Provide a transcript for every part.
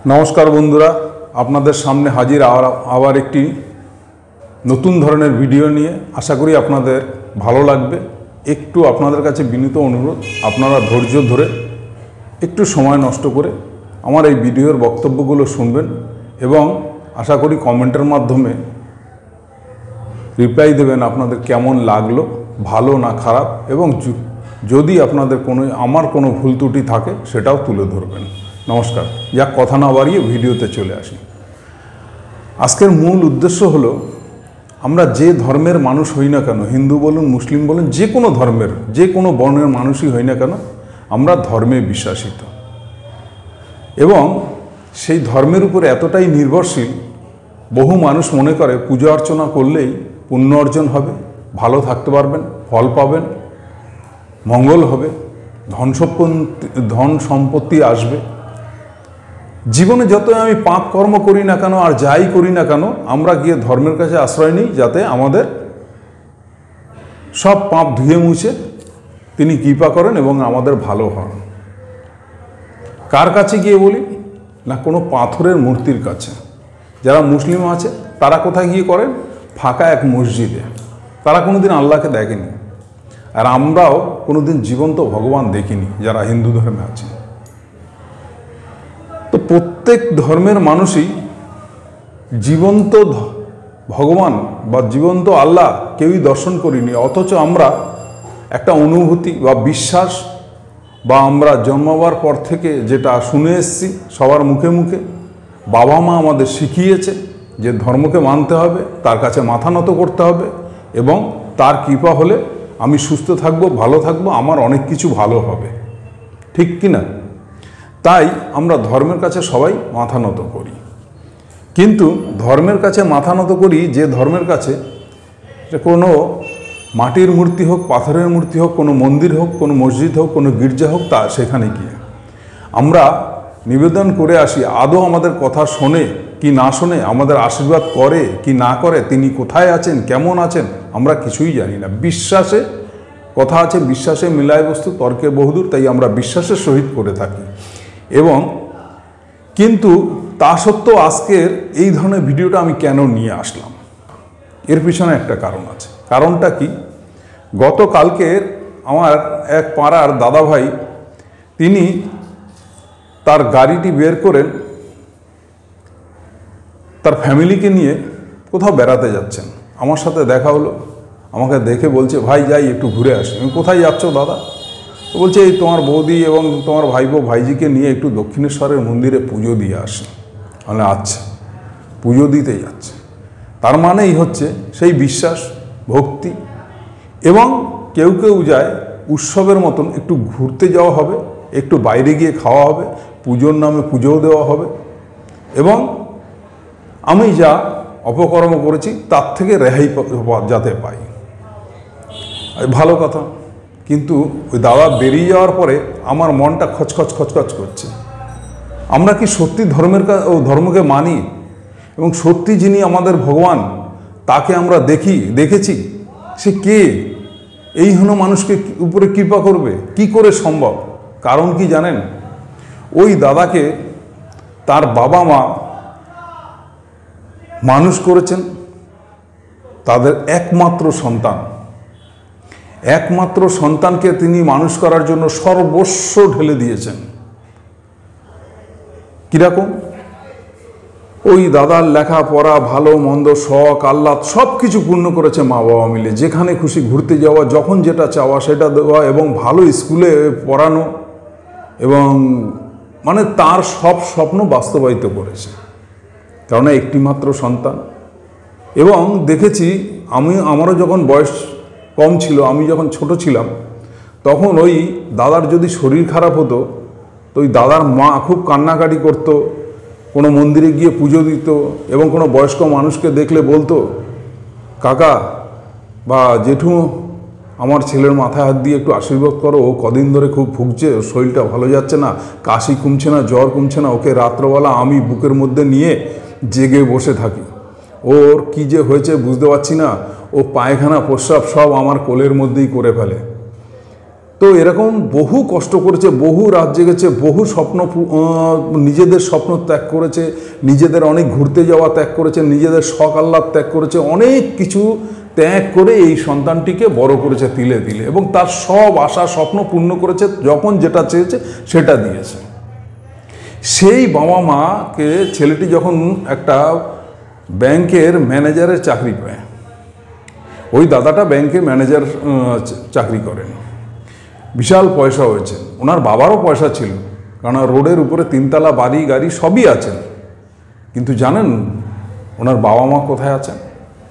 নমস্কার বন্ধুরা, আপনাদের সামনে হাজির আবার একটি নতুন ধরনের ভিডিও নিয়ে। আশা করি আপনাদের ভালো লাগবে। একটু আপনাদের কাছে বিনীত অনুরোধ, আপনারা ধৈর্য ধরে একটু সময় নষ্ট করে আমার এই ভিডিওর বক্তব্যগুলো শুনবেন এবং আশা করি কমেন্টের মাধ্যমে রিপ্লাই দেবেন আপনাদের কেমন লাগলো, ভালো না খারাপ, এবং যদি আপনাদের আমার কোনো ভুল ত্রুটি থাকে সেটাও তুলে ধরবেন। নমস্কার। যাক, কথা না বাড়িয়ে ভিডিওতে চলে আসি। আজকের মূল উদ্দেশ্য হলো, আমরা যে ধর্মের মানুষ হই না কেন, হিন্দু বলুন, মুসলিম বলুন, যে কোনো ধর্মের, যে কোনো বর্ণের মানুষই হই না কেন, আমরা ধর্মে বিশ্বাসিত এবং সেই ধর্মের উপরে এতটাই নির্ভরশীল। বহু মানুষ মনে করে পূজা অর্চনা করলেই পুণ্য অর্জন হবে, ভালো থাকতে পারবেন, ফল পাবেন, মঙ্গল হবে, ধন সম্পত্তি আসবে। জীবনে যত আমি পাপ কর্ম করি না কেন আর যাই করি না কেন, আমরা গিয়ে ধর্মের কাছে আশ্রয় নিই যাতে আমাদের সব পাপ ধুয়ে মুছে তিনি কৃপা করেন এবং আমাদের ভালো হন। কার কাছে গিয়ে বলি না, কোনো পাথরের মূর্তির কাছে। যারা মুসলিম আছে তারা কোথায় গিয়ে করেন? ফাঁকা এক মসজিদে। তারা কোনোদিন আল্লাহকে দেখেনি, আর আমরাও কোনোদিন জীবন্ত ভগবান দেখিনি যারা হিন্দু ধর্মে আছে। তো প্রত্যেক ধর্মের মানুষই জীবন্ত ভগবান বা জীবন্ত আল্লাহ কেউই দর্শন করিনি, অথচ আমরা একটা অনুভূতি বা বিশ্বাস বা আমরা জন্মাবার পর থেকে যেটা শুনে এসেছি সবার মুখে মুখে, বাবা মা আমাদের শিখিয়েছে যে ধর্মকে মানতে হবে, তার কাছে মাথা নত করতে হবে এবং তার কৃপা হলে আমি সুস্থ থাকবো, ভালো থাকবো, আমার অনেক কিছু ভালো হবে। ঠিক কি না? তাই আমরা ধর্মের কাছে সবাই মাথা নত করি। কিন্তু ধর্মের কাছে মাথা নত করি যে ধর্মের কাছে, কোনো মাটির মূর্তি হোক, পাথরের মূর্তি হোক, কোনো মন্দির হোক, কোনো মসজিদ হোক, কোনো গির্জা হোক, তা সেখানে গিয়ে আমরা নিবেদন করে আসি। আদৌ আমাদের কথা শোনে কি না শোনে, আমাদের আশীর্বাদ করে কি না করে, তিনি কোথায় আছেন, কেমন আছেন, আমরা কিছুই জানি না। বিশ্বাসে কথা আছে, বিশ্বাসে মিলায় বস্তু, তর্কে বহুদূর। তাই আমরা বিশ্বাসের সহিত করে থাকি। এবং কিন্তু তা সত্ত্বেও আজকের এই ধরনের ভিডিওটা আমি কেন নিয়ে আসলাম, এর পিছনে একটা কারণ আছে। কারণটা কি? গতকালকের আমার এক পাড়ার দাদাভাই, তিনি তার গাড়িটি বের করেন, তার ফ্যামিলিকে নিয়ে কোথাও বেড়াতে যাচ্ছেন। আমার সাথে দেখা হলো, আমাকে দেখে বলছে, ভাই যাই একটু ঘুরে আসি। আমি, কোথায় যাচ্ছ দাদা? তো বলছে, এই তোমার বৌদি এবং তোমার ভাইপো ভাইজিকে নিয়ে একটু দক্ষিণেশ্বরের মন্দিরে পুজো দিয়ে আসি। মানে আচ্ছা, পুজো দিতে যাচ্ছে, তার মানেই হচ্ছে সেই বিশ্বাস, ভক্তি। এবং কেউ কেউ যায় উৎসবের মতন, একটু ঘুরতে যাওয়া হবে, একটু বাইরে গিয়ে খাওয়া হবে, পুজোর নামে পুজোও দেওয়া হবে এবং আমি যা অপকর্ম করেছি তার থেকে রেহাই যাতে পাই। ভালো কথা। কিন্তু ওই দাদা বেরিয়ে যাওয়ার পরে আমার মনটা খচখচ খচখচ করছে। আমরা কি সত্যি ধর্মকে মানি? এবং সত্যি যিনি আমাদের ভগবান, তাকে আমরা দেখেছি? সে কে? এই হলো মানুষকে উপরে কৃপা করবে কি করে সম্ভব? কারণ কি জানেন? ওই দাদাকে তার বাবা মা মানুষ করেছেন, তাদের একমাত্র সন্তানকে তিনি মানুষ করার জন্য সর্বস্ব ঢেলে দিয়েছেন। কিরকম? ওই দাদার লেখাপড়া, ভালো মন্দ, শখ আহ্লাদ সব কিছু পূর্ণ করেছে মা বাবা মিলে। যেখানে খুশি ঘুরতে যাওয়া, যখন যেটা চাওয়া সেটা দেওয়া এবং ভালো স্কুলে পড়ানো, এবং মানে তার সব স্বপ্ন বাস্তবায়িত করেছে, কারণ একটি মাত্র সন্তান। এবং দেখেছি, আমারও যখন বয়স কম ছিল, আমি যখন ছোট ছিলাম, তখন ওই দাদার যদি শরীর খারাপ হতো তো ওই দাদার মা খুব কান্নাকাটি করতো, কোনো মন্দিরে গিয়ে পুজো দিত এবং কোনো বয়স্ক মানুষকে দেখলে বলতো, কাকা বা জেঠু, আমার ছেলের মাথায় হাত দিয়ে একটু আশীর্বাদ করো, ও কদিন ধরে খুব ভুগছে, ওর শরীরটা ভালো যাচ্ছে না, কাশি কমছে না, জ্বর কমছে না, ওকে রাত্রবেলা আমি বুকের মধ্যে নিয়ে জেগে বসে থাকি, ওর কি যে হয়েছে বুঝতে পারছি না, ও পায়খানা প্রস্রাব সব আমার কোলের মধ্যেই করে ফেলে। তো এরকম বহু কষ্ট করেছে, বহু রাত জেগেছে, বহু স্বপ্ন, নিজেদের স্বপ্ন ত্যাগ করেছে, নিজেদের অনেক ঘুরতে যাওয়া ত্যাগ করেছে, নিজেদের শখ আহ্লাদ ত্যাগ করেছে, অনেক কিছু ত্যাগ করে এই সন্তানটিকে বড় করেছে তিলে তিলে, এবং তার সব আশা স্বপ্ন পূর্ণ করেছে, যখন যেটা চেয়েছে সেটা দিয়েছে। সেই বাবা মাকে ছেলেটি যখন একটা ব্যাংকের ম্যানেজারের চাকরি পায়, ওই দাদাটা ব্যাংকে ম্যানেজার চাকরি করেন, বিশাল পয়সা হয়েছে, ওনার বাবারও পয়সা ছিল, কারণ রোডের উপরে 3 তলা বাড়ি গাড়ি সবই আছেন। কিন্তু জানেন ওনার বাবা মা কোথায় আছেন?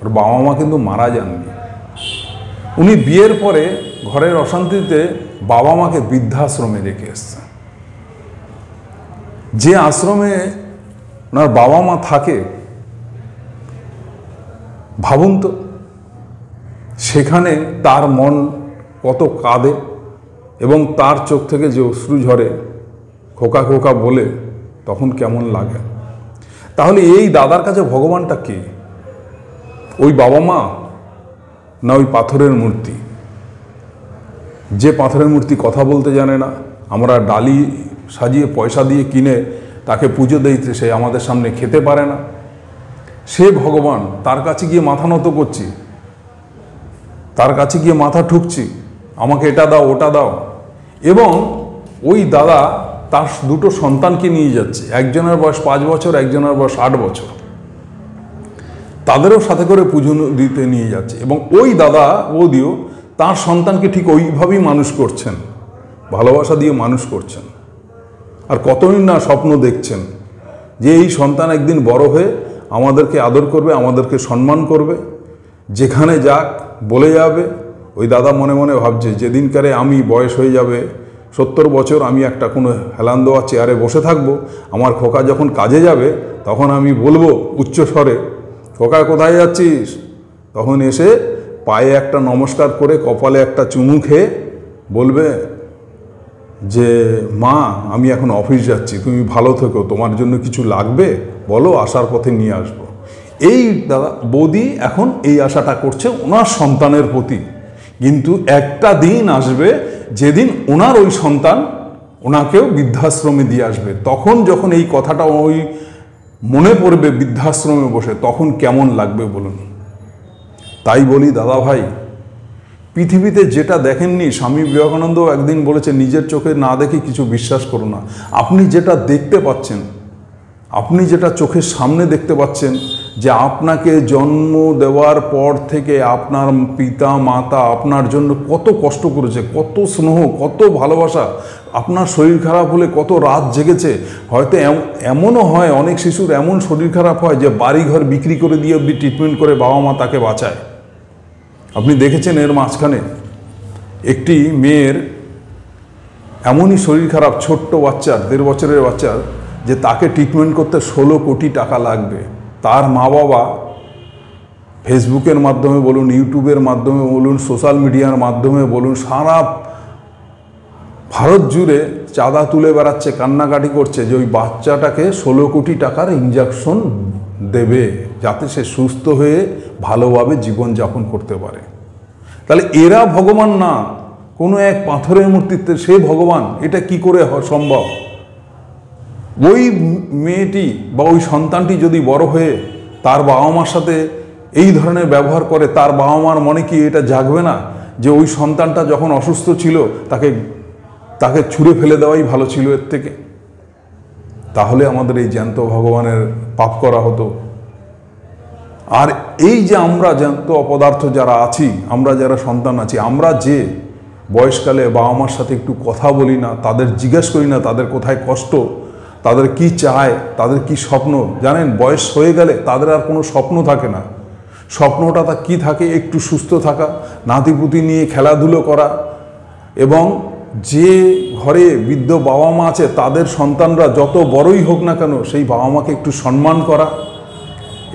ওর বাবা মা কিন্তু মারা যাননি। উনি বিয়ের পরে ঘরের অশান্তিতে বাবা মাকে বৃদ্ধাশ্রমে রেখে এসছেন। যে আশ্রমে ওনার বাবা মা থাকে, ভাবুন তো, সেখানে তার মন কত কাঁদে এবং তার চোখ থেকে যে অশ্রু ঝরে, খোকা খোকা বলে, তখন কেমন লাগে। তাহলে এই দাদার কাছে ভগবানটা কে? ওই বাবা মা না ওই পাথরের মূর্তি? যে পাথরের মূর্তি কথা বলতে জানে না, আমরা ডালি সাজিয়ে পয়সা দিয়ে কিনে তাকে পুজো দিতে, সে আমাদের সামনে খেতে পারে না, সে ভগবান। তার কাছে গিয়ে মাথা নত করছি, তার কাছে গিয়ে মাথা ঠুকছি, আমাকে এটা দাও ওটা দাও। এবং ওই দাদা তার 2টো সন্তানকে নিয়ে যাচ্ছে, একজনের বয়স 5 বছর, একজনের বয়স 8 বছর, তাদেরও সাথে করে পুজো দিতে নিয়ে যাচ্ছে। এবং ওই দাদা বৌদিও তার সন্তানকে ঠিক ওইভাবেই মানুষ করছেন, ভালোবাসা দিয়ে মানুষ করছেন। আর কতদিন না স্বপ্ন দেখছেন যে এই সন্তান একদিন বড় হয়ে আমাদেরকে আদর করবে, আমাদেরকে সম্মান করবে, যেখানে যাক বলে যাবে। ওই দাদা মনে মনে ভাবছে, যেদিনকারে আমি বয়স হয়ে যাবে 70 বছর, আমি একটা কোনো হেলান দেওয়া চেয়ারে বসে থাকবো, আমার খোকা যখন কাজে যাবে তখন আমি বলবো উচ্চস্বরে, খোকা কোথায় যাচ্ছিস? তখন এসে পায়ে একটা নমস্কার করে কপালে একটা চুমু খেয়ে বলবে যে মা, আমি এখন অফিস যাচ্ছি, তুমি ভালো থেকো, তোমার জন্য কিছু লাগবে বলো, আসার পথে নিয়ে আসবো। এই দাদা বৌদি এখন এই আশাটা করছে ওনার সন্তানের প্রতি। কিন্তু একটা দিন আসবে যেদিন ওনার ওই সন্তান ওনাকেও বৃদ্ধাশ্রমে দিয়ে আসবে। তখন যখন এই কথাটা ওই মনে পড়বে বৃদ্ধাশ্রমে বসে, তখন কেমন লাগবে বলুন। তাই বলি দাদা ভাই, পৃথিবীতে যেটা দেখেননি, স্বামী বিবেকানন্দ একদিন বলেছে, নিজের চোখে না দেখে কিছু বিশ্বাস করো না। আপনি যেটা দেখতে পাচ্ছেন, আপনি যেটা চোখের সামনে দেখতে পাচ্ছেন, যে আপনাকে জন্ম দেওয়ার পর থেকে আপনার পিতা মাতা আপনার জন্য কত কষ্ট করেছে, কত স্নেহ, কত ভালোবাসা, আপনার শরীর খারাপ হলে কত রাত জেগেছে। হয়তো এমনও হয়, অনেক শিশুর এমন শরীর খারাপ হয় যে বাড়িঘর বিক্রি করে দিয়ে অবধি ট্রিটমেন্ট করে বাবা মা তাকে বাঁচায়। আপনি দেখেছেন এর মাঝখানে একটি মেয়ের এমনই শরীর খারাপ, ছোট্ট বাচ্চার, 1.5 বছরের বাচ্চার, যে তাকে ট্রিটমেন্ট করতে 16 কোটি টাকা লাগবে। তার মা বাবা ফেসবুকের মাধ্যমে বলুন, ইউটিউবের মাধ্যমে বলুন, সোশ্যাল মিডিয়ার মাধ্যমে বলুন, সারা ভারত জুড়ে চাঁদা তুলে বেড়াচ্ছে, কান্নাকাটি করছে যে ওই বাচ্চাটাকে 16 কোটি টাকার ইঞ্জেকশন দেবে, যাতে সে সুস্থ হয়ে ভালোভাবে জীবনযাপন করতে পারে। তাহলে এরা ভগবান না, কোনো এক পাথরের মূর্তিতে সে ভগবান। এটা কি করে সম্ভব? ওই মেয়েটি বা ওই সন্তানটি যদি বড় হয়ে তার বাবা মার সাথে এই ধরনের ব্যবহার করে, তার বাবা মার মনে কি এটা জাগবে না যে ওই সন্তানটা যখন অসুস্থ ছিল তাকে ছুঁড়ে ফেলে দেওয়াই ভালো ছিল এর থেকে? তাহলে আমাদের এই জ্যান্ত ভগবানের পাপ করা হতো। আর এই যে আমরা জ্যান্ত অপদার্থ যারা আছি, আমরা যারা সন্তান আছি, আমরা যে বয়সকালে বাবা মার সাথে একটু কথা বলি না, তাদের জিজ্ঞেস করি না তাদের কোথায় কষ্ট, তাদের কি চায়, তাদের কি স্বপ্ন। জানেন, বয়স হয়ে গেলে তাদের আর কোনো স্বপ্ন থাকে না। স্বপ্নটা তা কী থাকে? একটু সুস্থ থাকা, নাতিপুতি নিয়ে খেলাধুলো করা, এবং যে ঘরে বৃদ্ধ বাবা মা আছে তাদের সন্তানরা যত বড়ই হোক না কেন, সেই বাবা মাকে একটু সম্মান করা,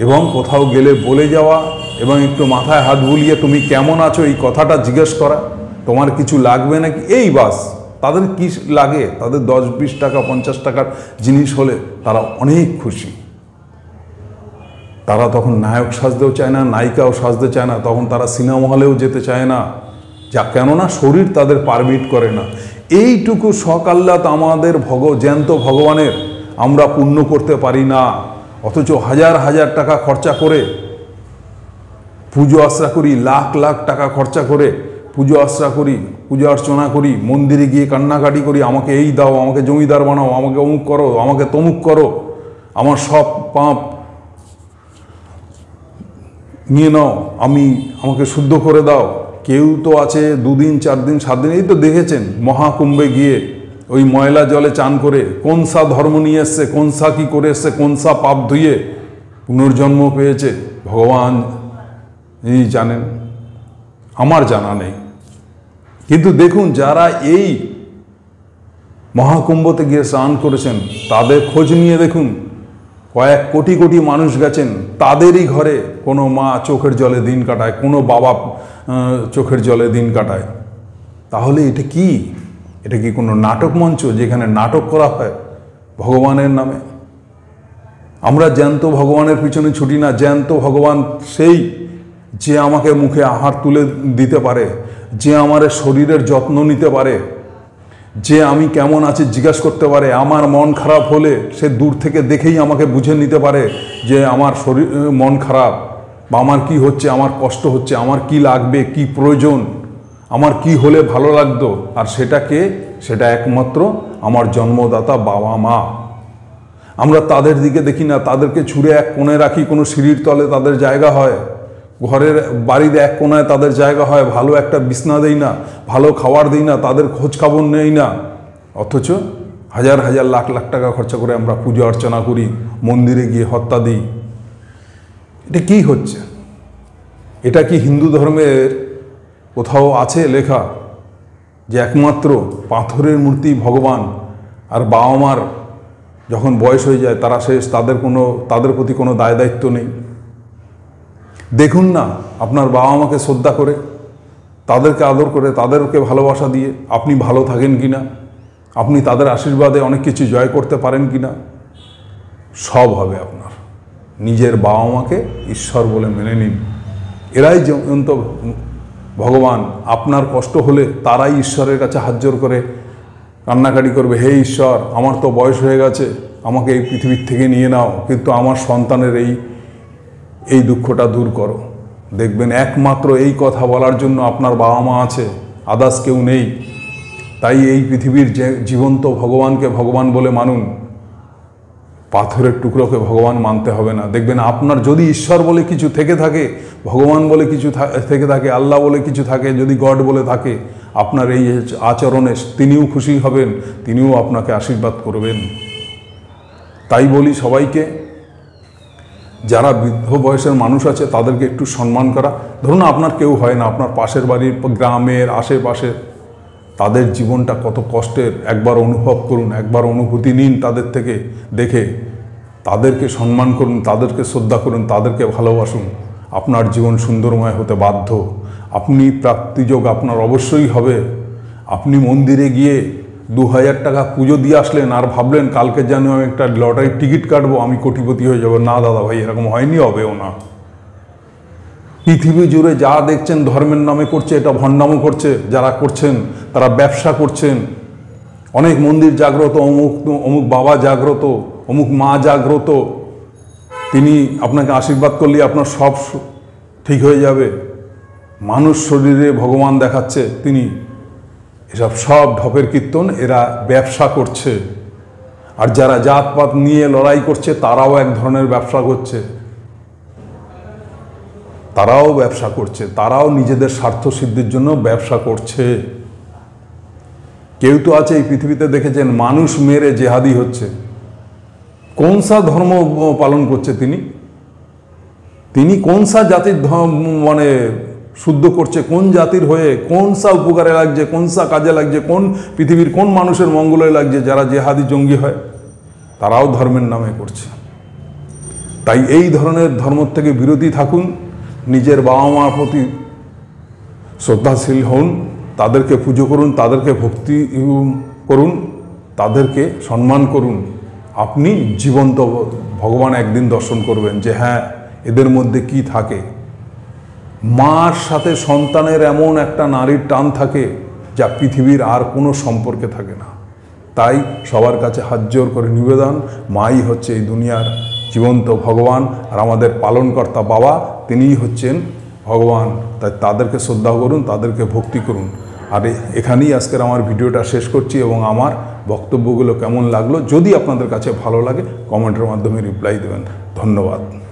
এবং কোথাও গেলে বলে যাওয়া, এবং একটু মাথায় হাত বুলিয়ে তুমি কেমন আছো এই কথাটা জিজ্ঞেস করা, তোমার কিছু লাগবে নাকি, এই বাস। তাদের কি লাগে? তাদের 10-20 টাকা 50 টাকার জিনিস হলে তারা অনেক খুশি। তারা তখন নায়ক সাজতেও চায় না, নায়িকাও সাজতে চায় না, তখন তারা সিনেমা হলেও যেতে চায় না, যা, কেননা শরীর তাদের পারমিট করে না। এইটুকু সকাল্লাত আমাদের জ্যান্ত ভগবানের আমরা পূর্ণ করতে পারি না, অথচ হাজার হাজার টাকা খরচা করে পুজো আশ্রা করি, লাখ লাখ টাকা খরচা করে পুজো আশ্রা করি, পূজা অর্চনা করি, মন্দিরে গিয়ে কান্নাকাটি করি, আমাকে এই দাও, আমাকে জমিদার বানাও, আমাকে অমুক করো, আমাকে তমুক করো, আমার সব পাপ নিয়ে নাও, আমাকে শুদ্ধ করে দাও। কেউ তো আছে 2 দিন 4 দিন 7 দিন, এই তো দেখেছেন মহাকুম্ভে গিয়ে ওই ময়লা জলে চান করে কোন সা ধর্ম নিয়ে এসছে, কোন সা কী করে এসছে, কোন সা পাপ ধুয়ে পুনর্জন্ম পেয়েছে, ভগবান জানেন, আমার জানা নেই। কিন্তু দেখুন, যারা এই মহাকুম্ভতে গিয়ে স্নান করেছেন তাদের খোঁজ নিয়ে দেখুন, কয়েক কোটি কোটি মানুষ গেছেন, তাদেরই ঘরে কোনো মা চোখের জলে দিন কাটায়, কোনো বাবা চোখের জলে দিন কাটায়। তাহলে এটা কি? এটা কি কোনো নাটক মঞ্চ যেখানে নাটক করা হয় ভগবানের নামে? আমরা জ্যান্ত ভগবানের পিছনে ছুটি না। জ্যান্ত ভগবান সেই যে আমাকে মুখে আহার তুলে দিতে পারে, যে আমার শরীরের যত্ন নিতে পারে, যে আমি কেমন আছি জিজ্ঞাসা করতে পারে, আমার মন খারাপ হলে সে দূর থেকে দেখেই আমাকে বুঝে নিতে পারে যে আমার শরীর মন খারাপ, বা আমার কি হচ্ছে, আমার কষ্ট হচ্ছে, আমার কি লাগবে, কি প্রয়োজন, আমার কি হলে ভালো লাগতো। আর সেটা একমাত্র আমার জন্মদাতা বাবা মা। আমরা তাদের দিকে দেখি না, তাদেরকে ছুঁড়ে এক কোণে রাখি, কোনো সিঁড়ির তলে তাদের জায়গা হয়, ঘরের বাড়িতে এক কোণায় তাদের জায়গা হয়, ভালো একটা বিছনা দেই না, ভালো খাবার দিই না, তাদের খোঁজ খবর নেই না। অথচ হাজার হাজার লাখ লাখ টাকা খরচা করে আমরা পুজো অর্চনা করি, মন্দিরে গিয়ে হত্যা দিই। এটা কি হচ্ছে? এটা কি হিন্দু ধর্মের কোথাও আছে লেখা যে একমাত্র পাথরের মূর্তি ভগবান, আর বাবা মার যখন বয়স হয়ে যায় তারা শেষ, তাদের প্রতি কোনো দায় দায়িত্ব নেই? দেখুন না, আপনার বাবা মাকে শ্রদ্ধা করে, তাদেরকে আদর করে, তাদেরকে ভালোবাসা দিয়ে আপনি ভালো থাকেন কি না, আপনি তাদের আশীর্বাদে অনেক কিছু জয় করতে পারেন কি না। সব হবে আপনার। নিজের বাবা মাকে ঈশ্বর বলে মেনে নিন। এরাই জ্যান্ত ভগবান। আপনার কষ্ট হলে তারাই ঈশ্বরের কাছে হাত জোর করে কান্নাকাটি করবে, হে ঈশ্বর, আমার তো বয়স হয়ে গেছে, আমাকে এই পৃথিবীর থেকে নিয়ে নাও, কিন্তু আমার সন্তানের এই দুঃখটা দূর করো। দেখবেন একমাত্র এই কথা বলার জন্য আপনার বাবা মা আছে, আদার্স কেউ নেই। তাই এই পৃথিবীর যে জীবন্ত ভগবানকে ভগবান বলে মানুন, পাথরের টুকরোকে ভগবান মানতে হবে না। দেখবেন আপনার যদি ঈশ্বর বলে কিছু থেকে থাকে, ভগবান বলে কিছু থেকে থাকে, আল্লাহ বলে কিছু থাকে, যদি গড বলে থাকে, আপনার এই আচরণে তিনিও খুশি হবেন, তিনিও আপনাকে আশীর্বাদ করবেন। তাই বলি সবাইকে, যারা বৃদ্ধ বয়সের মানুষ আছে তাদেরকে একটু সম্মান করা। ধরুন আপনার কেউ হয় না, আপনার পাশের বাড়ির, গ্রামের আশেপাশে, তাদের জীবনটা কত কষ্টের একবার অনুভব করুন, একবার অনুভূতি নিন তাদের থেকে দেখে, তাদেরকে সম্মান করুন, তাদেরকে শ্রদ্ধা করুন, তাদেরকে ভালোবাসুন। আপনার জীবন সুন্দরময় হতে বাধ্য। আপনি প্রাপ্তিযোগ আপনার অবশ্যই হবে। আপনি মন্দিরে গিয়ে 2000 টাকা পুজো দিয়ে আসলেন আর ভাবলেন কালকে যেন আমি একটা লটারির টিকিট কাটবো, আমি কোটিপতি হয়ে যাব। না দাদা ভাই, এরকম হয়নি, হবেও না। পৃথিবী জুড়ে যা দেখছেন ধর্মের নামে করছে, এটা ভণ্ডামো করছে। যারা করছেন তারা ব্যবসা করছেন। অনেক মন্দির জাগ্রত, অমুক বাবা জাগ্রত, অমুক মা জাগ্রত, তিনি আপনাকে আশীর্বাদ করলে আপনার সব ঠিক হয়ে যাবে। মানুষ শরীরে ভগবান দেখাচ্ছে তিনি। এসব সব ঢপের কীর্তন, এরা ব্যবসা করছে। আর যারা জাতপাত নিয়ে লড়াই করছে তারাও এক ধরনের ব্যবসা করছে, তারাও ব্যবসা করছে, তারাও নিজেদের স্বার্থ সিদ্ধির জন্য ব্যবসা করছে। কেউ তো আছে এই পৃথিবীতে দেখেছেন মানুষ মেরে জেহাদি হচ্ছে। কোন সা ধর্ম পালন করছে তিনি কোন সা জাতির মানে শুদ্ধ করছে, কোন জাতির হয়ে, কোন সা উপকারে লাগছে, কোন সা কাজে লাগছে, কোন পৃথিবীর কোন মানুষের মঙ্গলে লাগছে। যারা জেহাদি জঙ্গি হয় তারাও ধর্মের নামে করছে। তাই এই ধরনের ধর্ম থেকে বিরতি থাকুন। নিজের বাবা মার প্রতি শ্রদ্ধাশীল হন, তাদেরকে পুজো করুন, তাদেরকে ভক্তি করুন, তাদেরকে সম্মান করুন। আপনি জীবন্ত ভগবান একদিন দর্শন করবেন যে হ্যাঁ, এদের মধ্যে কি থাকে। মার সাথে সন্তানের এমন একটা নারীর টান থাকে যা পৃথিবীর আর কোনো সম্পর্কে থাকে না। তাই সবার কাছে হাত জোর করে নিবেদন, মাই হচ্ছে এই দুনিয়ার জীবন্ত ভগবান, আর আমাদের পালনকর্তা বাবা তিনিই হচ্ছেন ভগবান। তাই তাদেরকে শ্রদ্ধা করুন, তাদেরকে ভক্তি করুন। আর এখানেই আজকের আমার ভিডিওটা শেষ করছি, এবং আমার বক্তব্যগুলো কেমন লাগলো যদি আপনাদের কাছে ভালো লাগে কমেন্টের মাধ্যমে রিপ্লাই দেবেন। ধন্যবাদ।